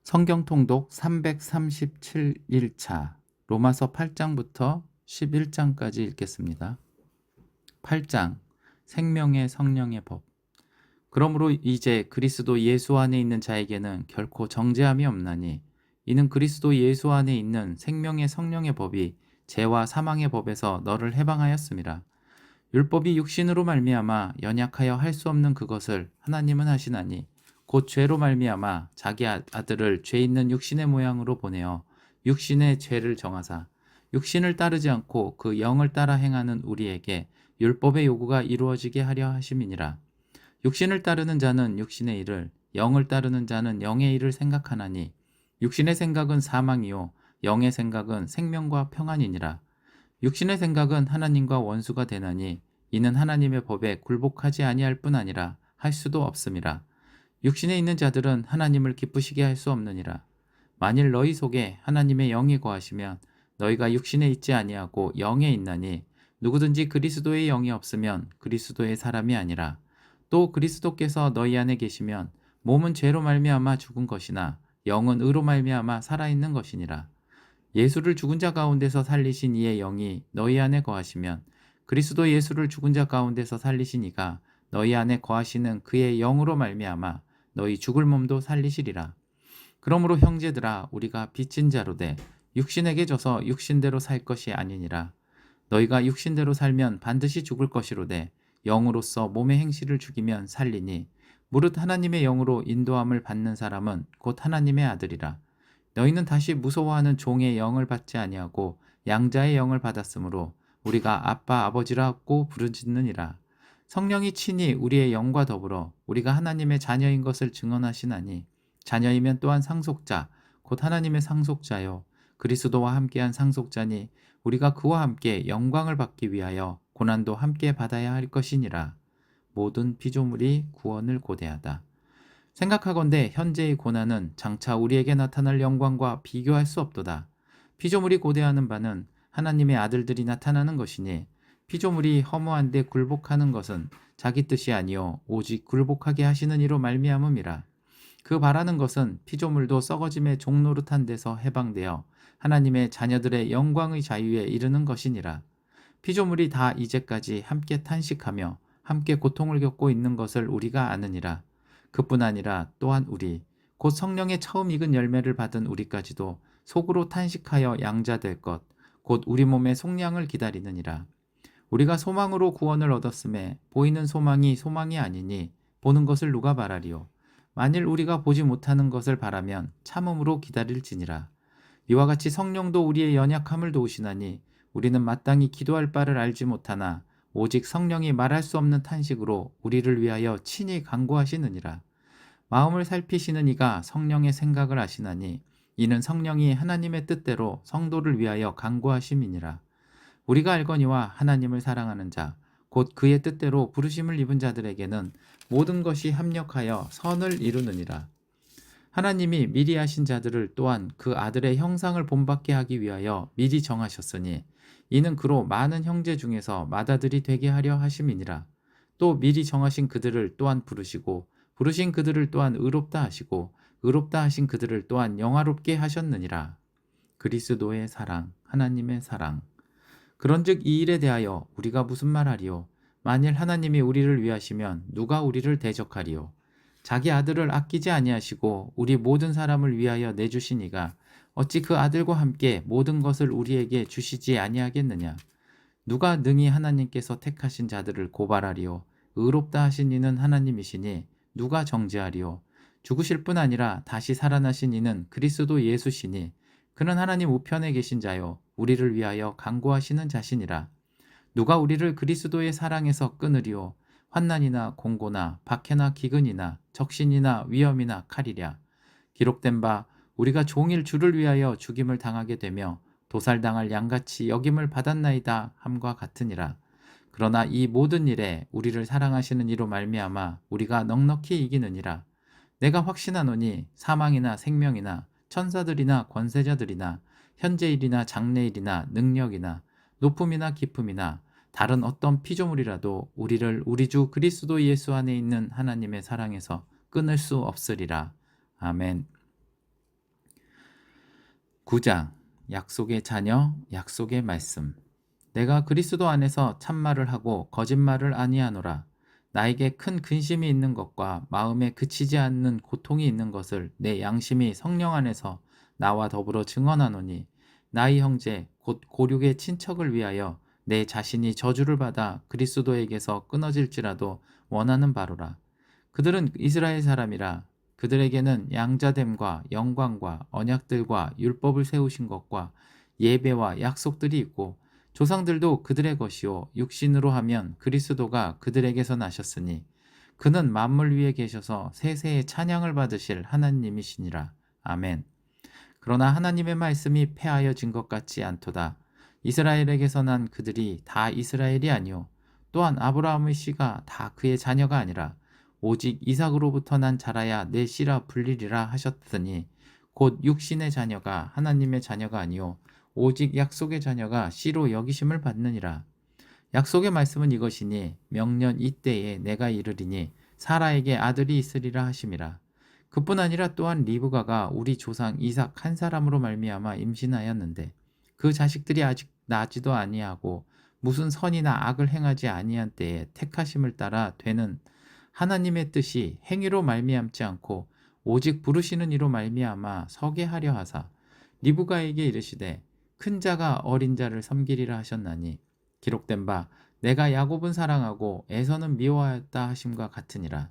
성경 통독 337일차 로마서 8장부터 11장까지 읽겠습니다. 8장 생명의 성령의 법. 그러므로 이제 그리스도 예수 안에 있는 자에게는 결코 정죄함이 없나니 이는 그리스도 예수 안에 있는 생명의 성령의 법이 죄와 사망의 법에서 너를 해방하였음이라. 율법이 육신으로 말미암아 연약하여 할 수 없는 그것을 하나님은 하시나니 곧 죄로 말미암아 자기 아들을 죄 있는 육신의 모양으로 보내어 육신의 죄를 정하사 육신을 따르지 않고 그 영을 따라 행하는 우리에게 율법의 요구가 이루어지게 하려 하심이니라. 육신을 따르는 자는 육신의 일을, 영을 따르는 자는 영의 일을 생각하나니 육신의 생각은 사망이요 영의 생각은 생명과 평안이니라. 육신의 생각은 하나님과 원수가 되나니 이는 하나님의 법에 굴복하지 아니할 뿐 아니라 할 수도 없음이라. 육신에 있는 자들은 하나님을 기쁘시게 할 수 없느니라. 만일 너희 속에 하나님의 영이 거하시면 너희가 육신에 있지 아니하고 영에 있나니 누구든지 그리스도의 영이 없으면 그리스도의 사람이 아니라. 또 그리스도께서 너희 안에 계시면 몸은 죄로 말미암아 죽은 것이나 영은 의로 말미암아 살아있는 것이니라. 예수를 죽은 자 가운데서 살리신 이의 영이 너희 안에 거하시면 그리스도 예수를 죽은 자 가운데서 살리신 이가 너희 안에 거하시는 그의 영으로 말미암아 너희 죽을 몸도 살리시리라. 그러므로 형제들아 우리가 빚진 자로 돼 육신에게 져서 육신대로 살 것이 아니니라. 너희가 육신대로 살면 반드시 죽을 것이로되 영으로서 몸의 행실을 죽이면 살리니 무릇 하나님의 영으로 인도함을 받는 사람은 곧 하나님의 아들이라. 너희는 다시 무서워하는 종의 영을 받지 아니하고 양자의 영을 받았으므로 우리가 아빠 아버지라고 부르짖느니라. 성령이 친히 우리의 영과 더불어 우리가 하나님의 자녀인 것을 증언하시나니 자녀이면 또한 상속자 곧 하나님의 상속자요 그리스도와 함께한 상속자니 우리가 그와 함께 영광을 받기 위하여 고난도 함께 받아야 할 것이니라. 모든 피조물이 구원을 고대하다. 생각하건대 현재의 고난은 장차 우리에게 나타날 영광과 비교할 수 없도다. 피조물이 고대하는 바는 하나님의 아들들이 나타나는 것이니 피조물이 허무한데 굴복하는 것은 자기 뜻이 아니요 오직 굴복하게 하시는 이로 말미암음이라. 그 바라는 것은 피조물도 썩어짐의 종노릇한 데서 해방되어 하나님의 자녀들의 영광의 자유에 이르는 것이니라. 피조물이 다 이제까지 함께 탄식하며 함께 고통을 겪고 있는 것을 우리가 아느니라. 그뿐 아니라 또한 우리 곧 성령의 처음 익은 열매를 받은 우리까지도 속으로 탄식하여 양자될 것 곧 우리 몸의 속량을 기다리느니라. 우리가 소망으로 구원을 얻었음에 보이는 소망이 소망이 아니니 보는 것을 누가 바라리요. 만일 우리가 보지 못하는 것을 바라면 참음으로 기다릴지니라. 이와 같이 성령도 우리의 연약함을 도우시나니 우리는 마땅히 기도할 바를 알지 못하나 오직 성령이 말할 수 없는 탄식으로 우리를 위하여 친히 간구하시느니라. 마음을 살피시는 이가 성령의 생각을 아시나니 이는 성령이 하나님의 뜻대로 성도를 위하여 간구하심이니라. 우리가 알거니와 하나님을 사랑하는 자 곧 그의 뜻대로 부르심을 입은 자들에게는 모든 것이 합력하여 선을 이루느니라. 하나님이 미리 하신 자들을 또한 그 아들의 형상을 본받게 하기 위하여 미리 정하셨으니 이는 그로 많은 형제 중에서 맏아들이 되게 하려 하심이니라. 또 미리 정하신 그들을 또한 부르시고 부르신 그들을 또한 의롭다 하시고 의롭다 하신 그들을 또한 영화롭게 하셨느니라. 그리스도의 사랑, 하나님의 사랑. 그런즉 이 일에 대하여 우리가 무슨 말하리요? 만일 하나님이 우리를 위하시면 누가 우리를 대적하리요? 자기 아들을 아끼지 아니하시고 우리 모든 사람을 위하여 내주시니가 어찌 그 아들과 함께 모든 것을 우리에게 주시지 아니하겠느냐? 누가 능히 하나님께서 택하신 자들을 고발하리요? 의롭다 하신 이는 하나님이시니 누가 정죄하리요? 죽으실 뿐 아니라 다시 살아나신 이는 그리스도 예수시니 그는 하나님 우편에 계신 자요 우리를 위하여 간구하시는 자시니라. 누가 우리를 그리스도의 사랑에서 끊으리요? 환난이나 공고나 박해나 기근이나 적신이나 위험이나 칼이랴. 기록된 바 우리가 종일 주를 위하여 죽임을 당하게 되며 도살당할 양같이 여김을 받았나이다 함과 같으니라. 그러나 이 모든 일에 우리를 사랑하시는 이로 말미암아 우리가 넉넉히 이기느니라. 내가 확신하노니 사망이나 생명이나 천사들이나 권세자들이나 현재일이나 장래일이나 능력이나 높음이나 깊음이나 다른 어떤 피조물이라도 우리를 우리 주 그리스도 예수 안에 있는 하나님의 사랑에서 끊을 수 없으리라. 아멘. 9장 약속의 자녀, 약속의 말씀. 내가 그리스도 안에서 참말을 하고 거짓말을 아니하노라. 나에게 큰 근심이 있는 것과 마음에 그치지 않는 고통이 있는 것을 내 양심이 성령 안에서 나와 더불어 증언하노니, 나의 형제 곧 고륙의 친척을 위하여 내 자신이 저주를 받아 그리스도에게서 끊어질지라도 원하는 바로라. 그들은 이스라엘 사람이라. 그들에게는 양자됨과 영광과 언약들과 율법을 세우신 것과 예배와 약속들이 있고, 조상들도 그들의 것이요 육신으로 하면 그리스도가 그들에게서 나셨으니 그는 만물 위에 계셔서 세세의 찬양을 받으실 하나님이시니라. 아멘. 그러나 하나님의 말씀이 패하여진 것 같지 않도다. 이스라엘에게서 난 그들이 다 이스라엘이 아니요 또한 아브라함의 씨가 다 그의 자녀가 아니라 오직 이삭으로부터 난 자라야 내 씨라 불리리라 하셨더니, 곧 육신의 자녀가 하나님의 자녀가 아니요 오직 약속의 자녀가 씨로 여기심을 받느니라. 약속의 말씀은 이것이니, 명년 이때에 내가 이르리니 사라에게 아들이 있으리라 하심이라. 그뿐 아니라 또한 리브가가 우리 조상 이삭 한 사람으로 말미암아 임신하였는데, 그 자식들이 아직 나지도 아니하고 무슨 선이나 악을 행하지 아니한 때에 택하심을 따라 되는 하나님의 뜻이 행위로 말미암지 않고 오직 부르시는 이로 말미암아 서게 하려 하사, 리브가에게 이르시되 큰 자가 어린 자를 섬기리라 하셨나니, 기록된 바 내가 야곱은 사랑하고 에서는 미워하였다 하심과 같으니라.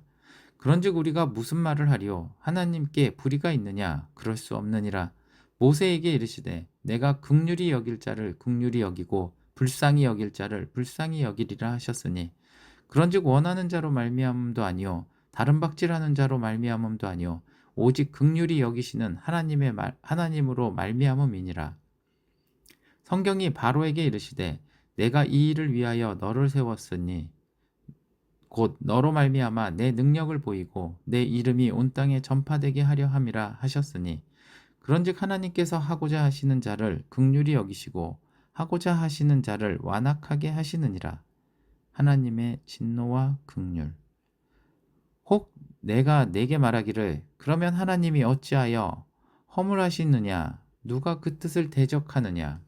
그런즉 우리가 무슨 말을 하리요? 하나님께 불의가 있느냐? 그럴 수 없느니라. 모세에게 이르시되 내가 긍휼히 여길 자를 긍휼히 여기고 불쌍히 여길 자를 불쌍히 여기리라 하셨으니, 그런즉 원하는 자로 말미암음도 아니요 다른 박질하는 자로 말미암음도 아니요 오직 긍휼히 여기시는 하나님으로 말미암음이니라. 성경이 바로에게 이르시되 내가 이 일을 위하여 너를 세웠으니 곧 너로 말미암아 내 능력을 보이고 내 이름이 온 땅에 전파되게 하려 함이라 하셨으니, 그런즉 하나님께서 하고자 하시는 자를 긍휼히 여기시고 하고자 하시는 자를 완악하게 하시느니라. 하나님의 진노와 긍휼. 혹 내가 내게 말하기를 그러면 하나님이 어찌하여 허물하시느냐, 누가 그 뜻을 대적하느냐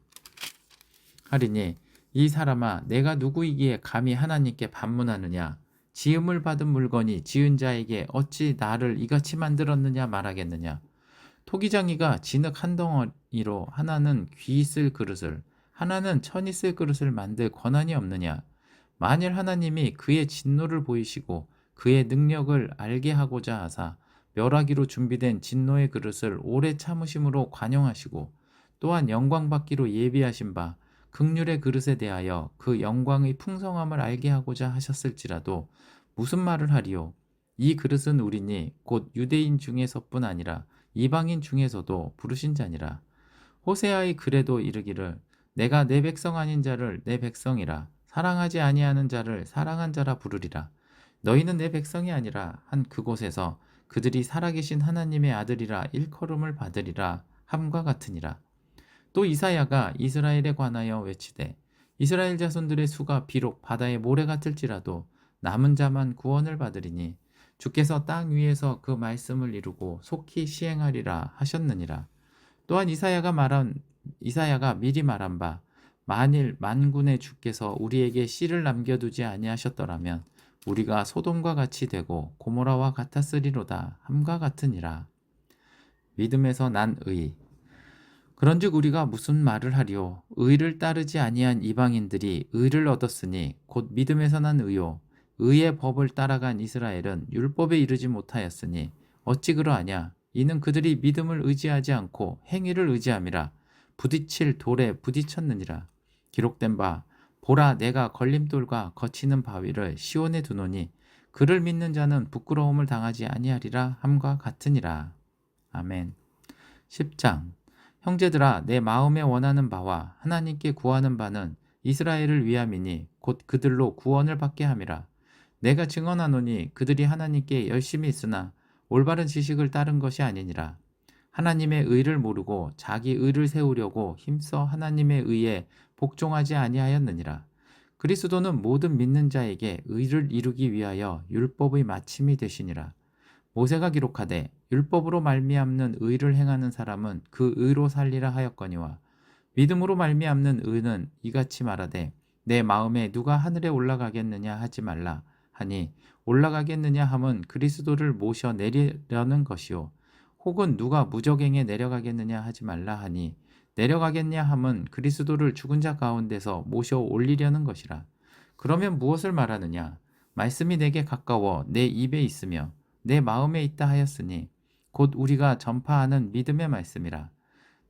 하리니, 이 사람아 내가 누구이기에 감히 하나님께 반문하느냐, 지음을 받은 물건이 지은 자에게 어찌 나를 이같이 만들었느냐 말하겠느냐. 토기장이가 진흙 한 덩어리로 하나는 귀 쓸 그릇을 하나는 천이 쓸 그릇을 만들 권한이 없느냐. 만일 하나님이 그의 진노를 보이시고 그의 능력을 알게 하고자 하사 멸하기로 준비된 진노의 그릇을 오래 참으심으로 관용하시고, 또한 영광 받기로 예비하신 바 긍휼의 그릇에 대하여 그 영광의 풍성함을 알게 하고자 하셨을지라도 무슨 말을 하리요? 이 그릇은 우리니 곧 유대인 중에서뿐 아니라 이방인 중에서도 부르신 자니라. 호세아의 글에도 이르기를 내가 내 백성 아닌 자를 내 백성이라, 사랑하지 아니하는 자를 사랑한 자라 부르리라. 너희는 내 백성이 아니라 한 그곳에서 그들이 살아계신 하나님의 아들이라 일컬음을 받으리라 함과 같으니라. 또 이사야가 이스라엘에 관하여 외치되 이스라엘 자손들의 수가 비록 바다의 모래 같을지라도 남은 자만 구원을 받으리니, 주께서 땅 위에서 그 말씀을 이루고 속히 시행하리라 하셨느니라. 또한 이사야가 미리 말한 바 만일 만군의 주께서 우리에게 씨를 남겨두지 아니하셨더라면 우리가 소돔과 같이 되고 고모라와 같았으리로다 함과 같으니라. 믿음에서 난 의. 그런즉 우리가 무슨 말을 하리요? 의를 따르지 아니한 이방인들이 의를 얻었으니 곧 믿음에서 난 의요. 의의 법을 따라간 이스라엘은 율법에 이르지 못하였으니 어찌 그러하냐? 이는 그들이 믿음을 의지하지 않고 행위를 의지함이라. 부딪힐 돌에 부딪혔느니라. 기록된 바 보라 내가 걸림돌과 거치는 바위를 시온에 두노니 그를 믿는 자는 부끄러움을 당하지 아니하리라 함과 같으니라. 아멘. 10장. 형제들아 내 마음에 원하는 바와 하나님께 구하는 바는 이스라엘을 위함이니 곧 그들로 구원을 받게 함이라. 내가 증언하노니 그들이 하나님께 열심히 있으나 올바른 지식을 따른 것이 아니니라. 하나님의 의를 모르고 자기 의를 세우려고 힘써 하나님의 의에 복종하지 아니하였느니라. 그리스도는 모든 믿는 자에게 의를 이루기 위하여 율법의 마침이 되시니라. 모세가 기록하되 율법으로 말미암는 의를 행하는 사람은 그 의로 살리라 하였거니와 믿음으로 말미암는 의는 이같이 말하되 내 마음에 누가 하늘에 올라가겠느냐 하지 말라 하니 올라가겠느냐 함은 그리스도를 모셔 내리려는 것이요 혹은 누가 무저갱에 내려가겠느냐 하지 말라 하니 내려가겠냐 함은 그리스도를 죽은 자 가운데서 모셔 올리려는 것이라. 그러면 무엇을 말하느냐? 말씀이 내게 가까워 내 입에 있으며 내 마음에 있다 하였으니 곧 우리가 전파하는 믿음의 말씀이라.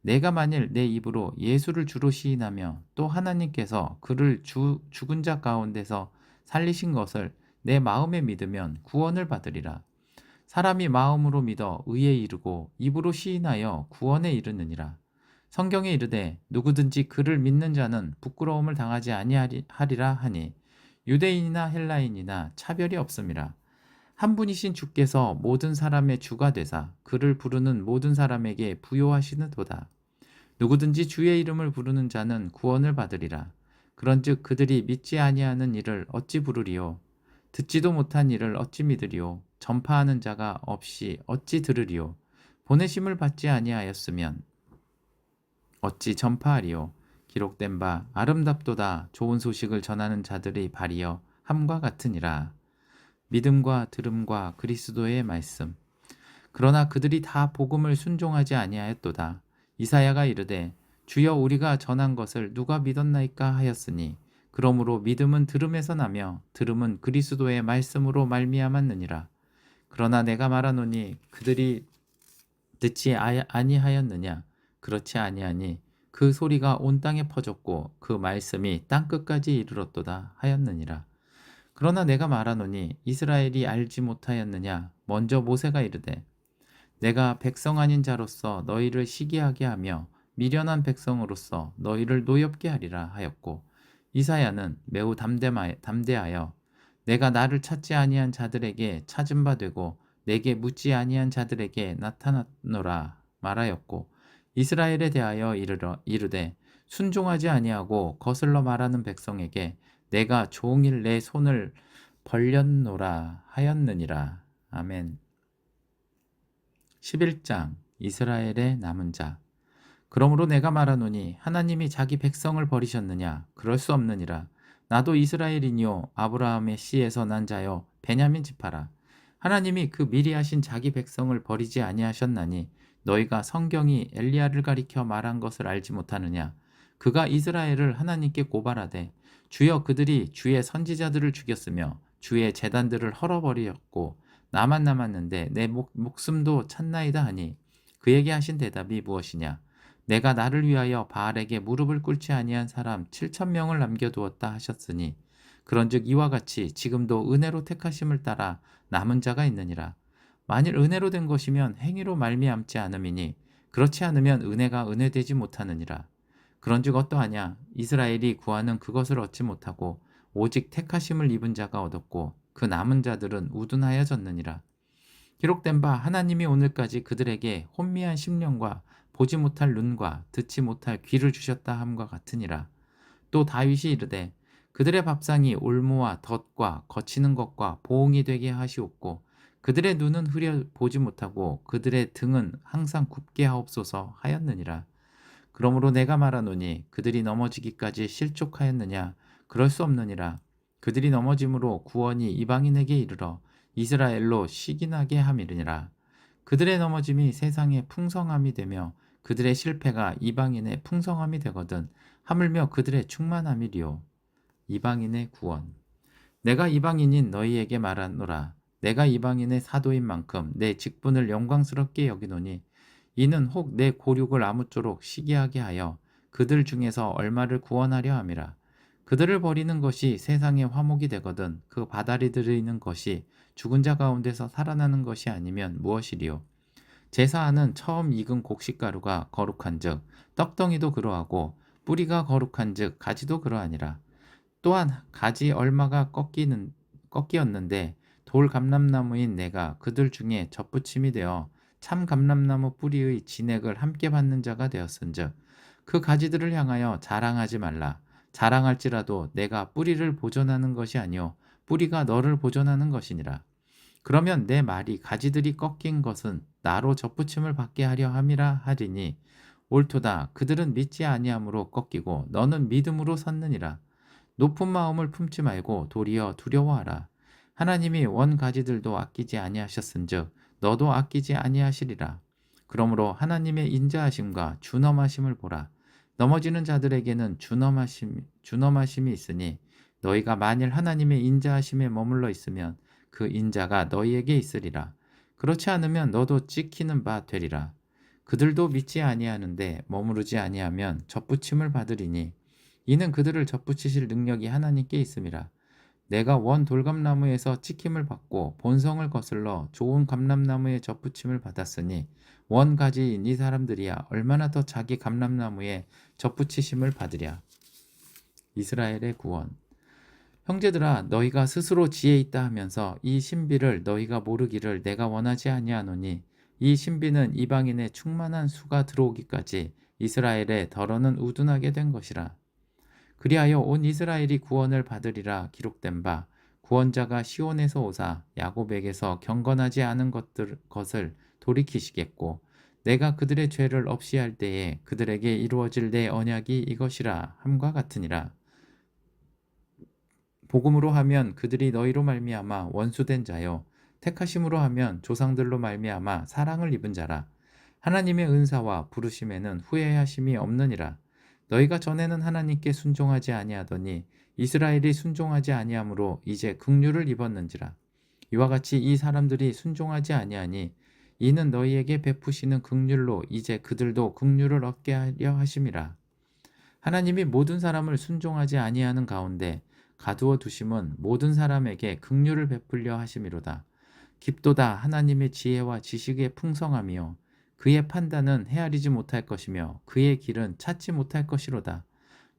내가 만일 내 입으로 예수를 주로 시인하며 또 하나님께서 그를 죽은 자 가운데서 살리신 것을 내 마음에 믿으면 구원을 받으리라. 사람이 마음으로 믿어 의에 이르고 입으로 시인하여 구원에 이르느니라. 성경에 이르되 누구든지 그를 믿는 자는 부끄러움을 당하지 아니하리라 하니 유대인이나 헬라인이나 차별이 없음이라. 한 분이신 주께서 모든 사람의 주가 되사 그를 부르는 모든 사람에게 부요하시는도다. 누구든지 주의 이름을 부르는 자는 구원을 받으리라. 그런즉 그들이 믿지 아니하는 일을 어찌 부르리요? 듣지도 못한 일을 어찌 믿으리요? 전파하는 자가 없이 어찌 들으리요? 보내심을 받지 아니하였으면 어찌 전파하리요? 기록된 바 아름답도다 좋은 소식을 전하는 자들의 발이여 함과 같으니라. 믿음과 들음과 그리스도의 말씀. 그러나 그들이 다 복음을 순종하지 아니하였도다. 이사야가 이르되 주여 우리가 전한 것을 누가 믿었나이까 하였으니 그러므로 믿음은 들음에서 나며 들음은 그리스도의 말씀으로 말미암았느니라. 그러나 내가 말하노니 그들이 듣지 아니하였느냐? 그렇지 아니하니 그 소리가 온 땅에 퍼졌고 그 말씀이 땅 끝까지 이르렀도다 하였느니라. 그러나 내가 말하노니 이스라엘이 알지 못하였느냐? 먼저 모세가 이르되 내가 백성 아닌 자로서 너희를 시기하게 하며 미련한 백성으로서 너희를 노엽게 하리라 하였고 이사야는 매우 담대하여 내가 나를 찾지 아니한 자들에게 찾은 바 되고 내게 묻지 아니한 자들에게 나타났노라 말하였고 이스라엘에 대하여 이르되 순종하지 아니하고 거슬러 말하는 백성에게 내가 종일 내 손을 벌렸노라 하였느니라. 아멘. 11장 이스라엘의 남은 자. 그러므로 내가 말하노니 하나님이 자기 백성을 버리셨느냐? 그럴 수 없느니라. 나도 이스라엘이니요 아브라함의 씨에서 난 자여 베냐민 지파라. 하나님이 그 미리 하신 자기 백성을 버리지 아니하셨나니 너희가 성경이 엘리야를 가리켜 말한 것을 알지 못하느냐? 그가 이스라엘을 하나님께 고발하되 주여 그들이 주의 선지자들을 죽였으며 주의 제단들을 헐어버렸고 나만 남았는데 내 목숨도 찼나이다 하니 그에게 하신 대답이 무엇이냐? 내가 나를 위하여 바알에게 무릎을 꿇지 아니한 사람 7,000명을 남겨두었다 하셨으니 그런즉 이와 같이 지금도 은혜로 택하심을 따라 남은 자가 있느니라. 만일 은혜로 된 것이면 행위로 말미암지 않음이니 그렇지 않으면 은혜가 은혜되지 못하느니라. 그런즉 어떠하냐? 이스라엘이 구하는 그것을 얻지 못하고 오직 택하심을 입은 자가 얻었고 그 남은 자들은 우둔하여졌느니라. 기록된 바 하나님이 오늘까지 그들에게 혼미한 심령과 보지 못할 눈과 듣지 못할 귀를 주셨다 함과 같으니라. 또 다윗이 이르되 그들의 밥상이 올무와 덫과 거치는 것과 보응이 되게 하시옵고 그들의 눈은 흐려 보지 못하고 그들의 등은 항상 굽게 하옵소서 하였느니라. 그러므로 내가 말하노니 그들이 넘어지기까지 실족하였느냐? 그럴 수 없느니라. 그들이 넘어짐으로 구원이 이방인에게 이르러 이스라엘로 시기나게 함이니라. 그들의 넘어짐이 세상의 풍성함이 되며 그들의 실패가 이방인의 풍성함이 되거든 하물며 그들의 충만함이리요. 이방인의 구원. 내가 이방인인 너희에게 말하노라. 내가 이방인의 사도인 만큼 내 직분을 영광스럽게 여기노니 이는 혹 내 고륙을 아무쪼록 시기하게 하여 그들 중에서 얼마를 구원하려 함이라. 그들을 버리는 것이 세상의 화목이 되거든 그 바다리 들이는 것이 죽은 자 가운데서 살아나는 것이 아니면 무엇이리요. 제사하는 처음 익은 곡식가루가 거룩한즉 떡덩이도 그러하고 뿌리가 거룩한즉 가지도 그러하니라. 또한 가지 얼마가 꺾이었는데 돌 감람나무인 내가 그들 중에 접붙임이 되어 참 감람나무 뿌리의 진액을 함께 받는 자가 되었은즉 그 가지들을 향하여 자랑하지 말라. 자랑할지라도 내가 뿌리를 보존하는 것이 아니요 뿌리가 너를 보존하는 것이니라. 그러면 내 말이 가지들이 꺾인 것은 나로 접붙임을 받게 하려 함이라 하리니 옳도다. 그들은 믿지 아니함으로 꺾이고 너는 믿음으로 섰느니라. 높은 마음을 품지 말고 도리어 두려워하라. 하나님이 원 가지들도 아끼지 아니하셨은즉 너도 아끼지 아니하시리라. 그러므로 하나님의 인자하심과 준엄하심을 보라. 넘어지는 자들에게는 준엄하심이 있으니 너희가 만일 하나님의 인자하심에 머물러 있으면 그 인자가 너희에게 있으리라. 그렇지 않으면 너도 찍히는 바 되리라. 그들도 믿지 아니하는데 머무르지 아니하면 접붙임을 받으리니 이는 그들을 접붙이실 능력이 하나님께 있음이라. 내가 원 돌감나무에서 찍힘을 받고 본성을 거슬러 좋은 감람나무에 접붙임을 받았으니 원 가지인 이 사람들이야 얼마나 더 자기 감람나무에 접붙이심을 받으랴. 이스라엘의 구원. 형제들아, 너희가 스스로 지혜 있다 하면서 이 신비를 너희가 모르기를 내가 원하지 아니하노니 이 신비는 이방인의 충만한 수가 들어오기까지 이스라엘의 덜어는 우둔하게 된 것이라. 그리하여 온 이스라엘이 구원을 받으리라 기록된 바 구원자가 시온에서 오사 야곱에게서 경건하지 않은 것을 돌이키시겠고 내가 그들의 죄를 없이 할 때에 그들에게 이루어질 내 언약이 이것이라 함과 같으니라. 복음으로 하면 그들이 너희로 말미암아 원수된 자요 택하심으로 하면 조상들로 말미암아 사랑을 입은 자라. 하나님의 은사와 부르심에는 후회하심이 없느니라. 너희가 전에는 하나님께 순종하지 아니하더니 이스라엘이 순종하지 아니하므로 이제 긍휼을 입었는지라. 이와 같이 이 사람들이 순종하지 아니하니 이는 너희에게 베푸시는 긍휼로 이제 그들도 긍휼을 얻게 하려 하심이라. 하나님이 모든 사람을 순종하지 아니하는 가운데 가두어 두심은 모든 사람에게 긍휼을 베풀려 하심이로다. 깊도다 하나님의 지혜와 지식의 풍성함이요 그의 판단은 헤아리지 못할 것이며 그의 길은 찾지 못할 것이로다.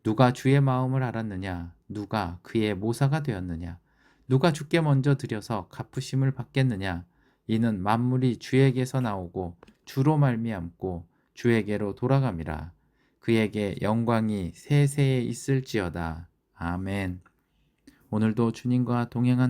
누가 주의 마음을 알았느냐? 누가 그의 모사가 되었느냐? 누가 주께 먼저 드려서 갚으심을 받겠느냐? 이는 만물이 주에게서 나오고 주로 말미암고 주에게로 돌아감이라. 그에게 영광이 세세에 있을지어다. 아멘. 오늘도 주님과 동행한